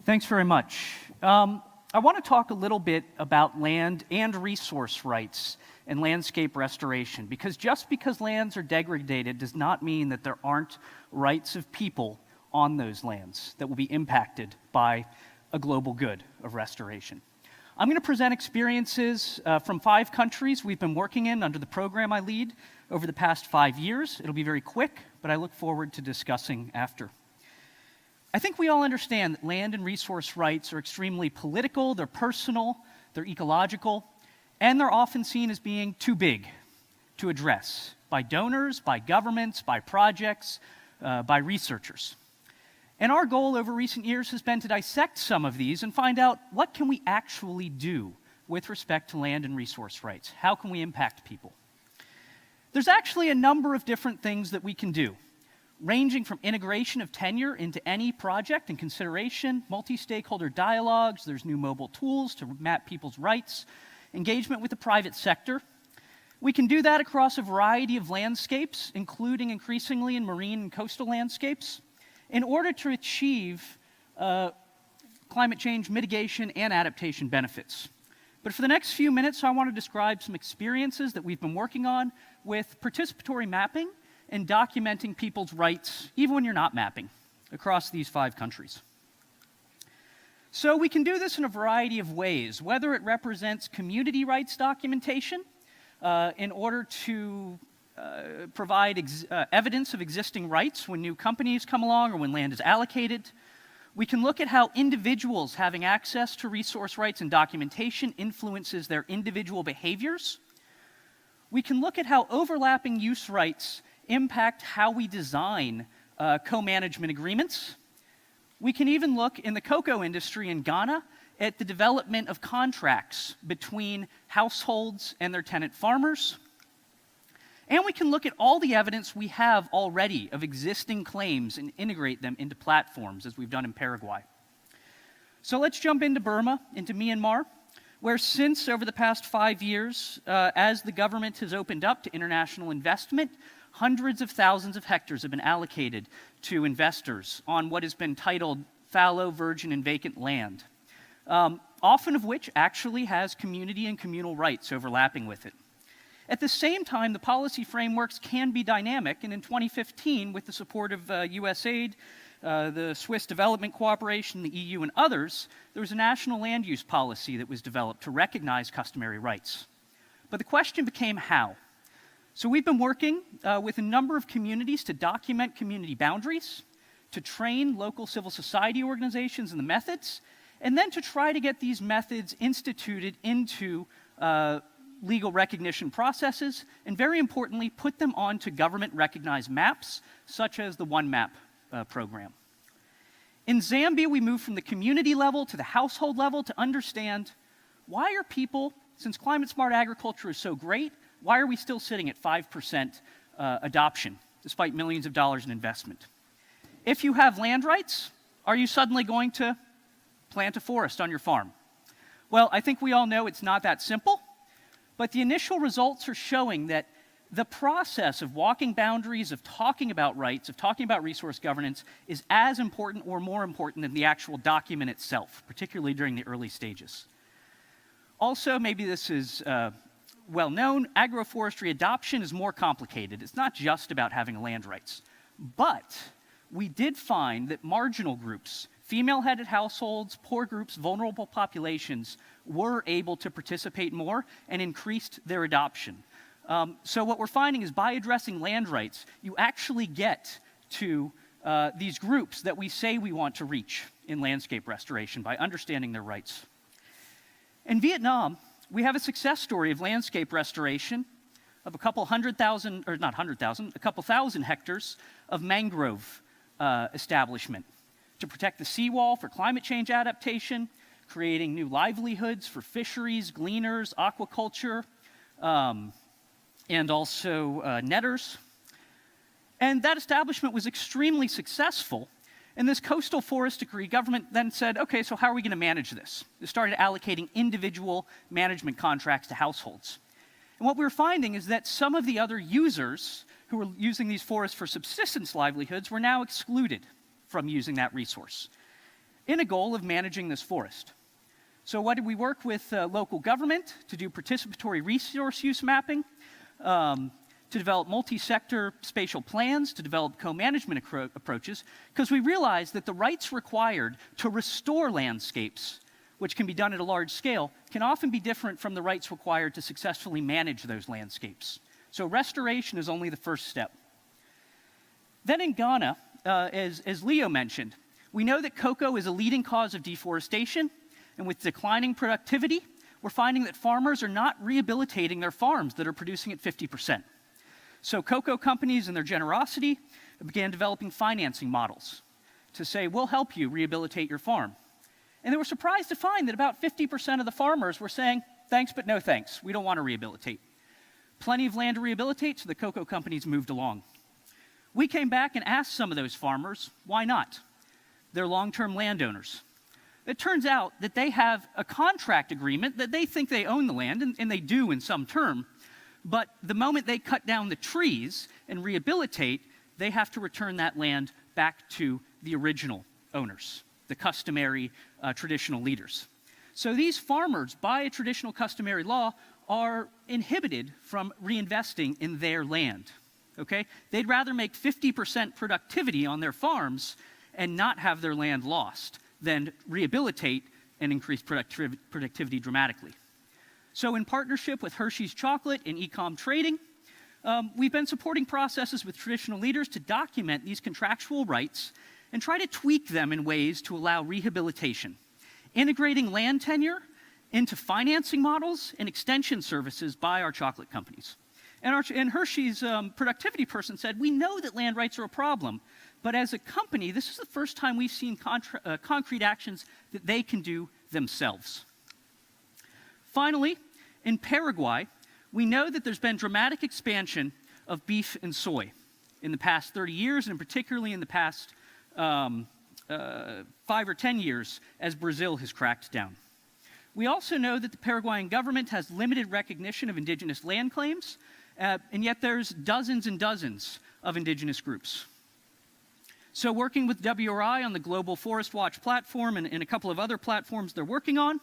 Thanks very much. I want to talk a little bit about land and resource rights and landscape restoration, because just because lands are degraded does not mean that there aren't rights of people on those lands that will be impacted by a global good of restoration. I'm going to present experiences from 5 countries we've been working in under the program I lead over the past 5 years. It'll be very quick, but I look forward to discussing after. I think we all understand that land and resource rights are extremely political, they're personal, they're ecological, and they're often seen as being too big to address by donors, by governments, by projects, by researchers. And our goal over recent years has been to dissect some of these and find out what can we actually do with respect to land and resource rights. How can we impact people? There's actually a number of different things that we can do, ranging from integration of tenure into any project and consideration, multi-stakeholder dialogues, there's new mobile tools to map people's rights, engagement with the private sector. We can do that across a variety of landscapes, including increasingly in marine and coastal landscapes, in order to achieve climate change mitigation and adaptation benefits. But for the next few minutes, I want to describe some experiences that we've been working on with participatory mapping and documenting people's rights, even when you're not mapping, across these 5 countries. So we can do this in a variety of ways, whether it represents community rights documentation in order to provide evidence of existing rights when new companies come along or when land is allocated. We can look at how individuals having access to resource rights and documentation influences their individual behaviors. We can look at how overlapping use rights impact how we design co-management agreements. We can even look in the cocoa industry in Ghana at the development of contracts between households and their tenant farmers. And we can look at all the evidence we have already of existing claims and integrate them into platforms, as we've done in Paraguay. So let's jump into Burma, into Myanmar, where since over the past 5 years, as the government has opened up to international investment, hundreds of thousands of hectares have been allocated to investors on what has been titled fallow, virgin, and vacant land, often of which actually has community and communal rights overlapping with it. At the same time, the policy frameworks can be dynamic, and in 2015, with the support of USAID, the Swiss Development Cooperation, the EU, and others, there was a national land use policy that was developed to recognize customary rights. But the question became how. So we've been working with a number of communities to document community boundaries, to train local civil society organizations in the methods, and then to try to get these methods instituted into legal recognition processes, and very importantly, put them onto government-recognized maps, such as the One Map program. In Zambia, we moved from the community level to the household level to understand why are people, since climate-smart agriculture is so great, why are we still sitting at 5% adoption, despite millions of dollars in investment? If you have land rights, are you suddenly going to plant a forest on your farm? Well, I think we all know it's not that simple, but the initial results are showing that the process of walking boundaries, of talking about rights, of talking about resource governance is as important or more important than the actual document itself, particularly during the early stages. Also, maybe this is well known, agroforestry adoption is more complicated. It's not just about having land rights. But we did find that marginal groups, female-headed households, poor groups, vulnerable populations, were able to participate more and increased their adoption. So what we're finding is by addressing land rights, you actually get to these groups that we say we want to reach in landscape restoration by understanding their rights. In Vietnam, we have a success story of landscape restoration of a couple thousand hectares of mangrove establishment to protect the seawall for climate change adaptation, creating new livelihoods for fisheries, gleaners, aquaculture, and also netters. And that establishment was extremely successful. And this coastal forest decree, government then said, okay, so how are we going to manage this? They started allocating individual management contracts to households. And what we were finding is that some of the other users who were using these forests for subsistence livelihoods were now excluded from using that resource. in a goal of managing this forest. So what did we work with local government to do participatory resource use mapping, to develop multi-sector spatial plans, to develop co-management approaches, because we realized that the rights required to restore landscapes, which can be done at a large scale, can often be different from the rights required to successfully manage those landscapes. So restoration is only the first step. Then in Ghana, as Leo mentioned, we know that cocoa is a leading cause of deforestation, and with declining productivity, we're finding that farmers are not rehabilitating their farms that are producing at 50%. So cocoa companies, in their generosity, began developing financing models to say, we'll help you rehabilitate your farm. And they were surprised to find that about 50% of the farmers were saying, thanks, but no thanks. We don't want to rehabilitate. Plenty of land to rehabilitate, so the cocoa companies moved along. We came back and asked some of those farmers, why not? They're long-term landowners. It turns out that they have a contract agreement that they think they own the land, and they do in some term, but the moment they cut down the trees and rehabilitate, they have to return that land back to the original owners, the customary traditional leaders. So these farmers, by a traditional customary law, are inhibited from reinvesting in their land, okay? They'd rather make 50% productivity on their farms and not have their land lost than rehabilitate and increase productivity dramatically. So in partnership with Hershey's Chocolate and Ecom Trading, we've been supporting processes with traditional leaders to document these contractual rights and try to tweak them in ways to allow rehabilitation, integrating land tenure into financing models and extension services by our chocolate companies. And Hershey's productivity person said, we know that land rights are a problem, but as a company, this is the first time we've seen concrete actions that they can do themselves. Finally, in Paraguay, we know that there's been dramatic expansion of beef and soy in the past 30 years, and particularly in the past 5 or 10 years as Brazil has cracked down. We also know that the Paraguayan government has limited recognition of indigenous land claims, and yet there's dozens and dozens of indigenous groups. So working with WRI on the Global Forest Watch platform and a couple of other platforms they're working on,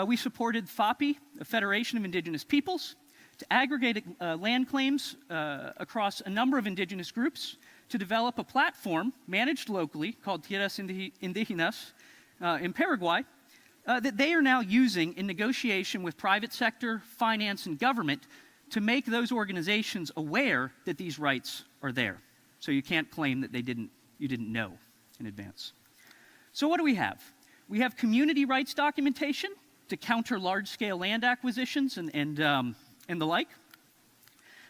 we supported FAPI, a Federation of Indigenous Peoples, to aggregate land claims across a number of indigenous groups to develop a platform managed locally called Tierras Indígenas in Paraguay that they are now using in negotiation with private sector, finance, and government to make those organizations aware that these rights are there. So you can't claim that you didn't know in advance. So what do we have? We have community rights documentation to counter large-scale land acquisitions and the like.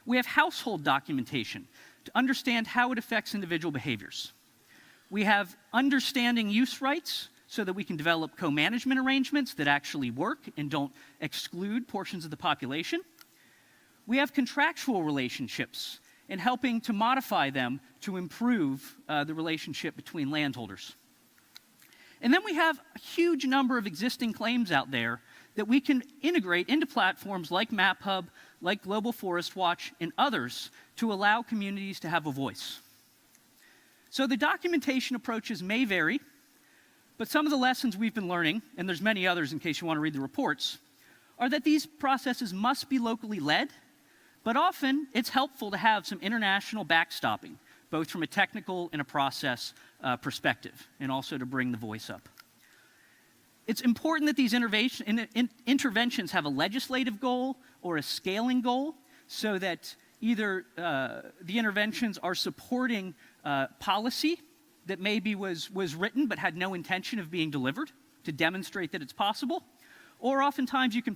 We have household documentation to understand how it affects individual behaviors. We have understanding use rights so that we can develop co-management arrangements that actually work and don't exclude portions of the population. We have contractual relationships and helping to modify them to improve the relationship between landholders. And then we have a huge number of existing claims out there that we can integrate into platforms like MapHub, like Global Forest Watch, and others to allow communities to have a voice. So the documentation approaches may vary, but some of the lessons we've been learning, and there's many others in case you want to read the reports, are that these processes must be locally led, but often it's helpful to have some international backstopping, both from a technical and a process perspective, and also to bring the voice up. It's important that these interventions have a legislative goal or a scaling goal so that either the interventions are supporting policy that maybe was written but had no intention of being delivered to demonstrate that it's possible, or oftentimes you can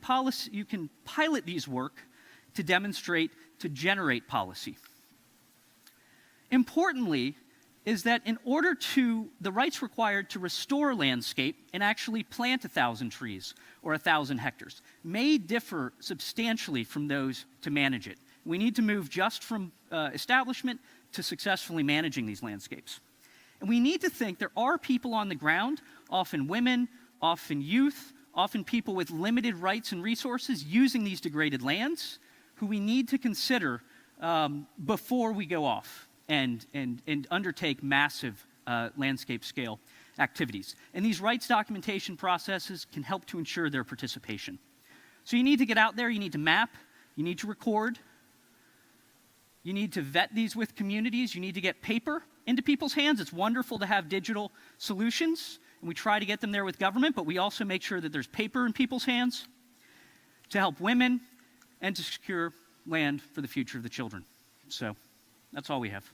pilot these work to demonstrate, to generate policy. Importantly, is that in order to, the rights required to restore landscape and actually plant 1,000 trees or 1,000 hectares may differ substantially from those to manage it. We need to move just from establishment to successfully managing these landscapes. And we need to think there are people on the ground, often women, often youth, often people with limited rights and resources using these degraded lands, who we need to consider before we go off and undertake massive landscape scale activities. And these rights documentation processes can help to ensure their participation. So you need to get out there, you need to map, you need to record, you need to vet these with communities, you need to get paper into people's hands. It's wonderful to have digital solutions, and we try to get them there with government, but we also make sure that there's paper in people's hands to help women and to secure land for the future of the children. So that's all we have.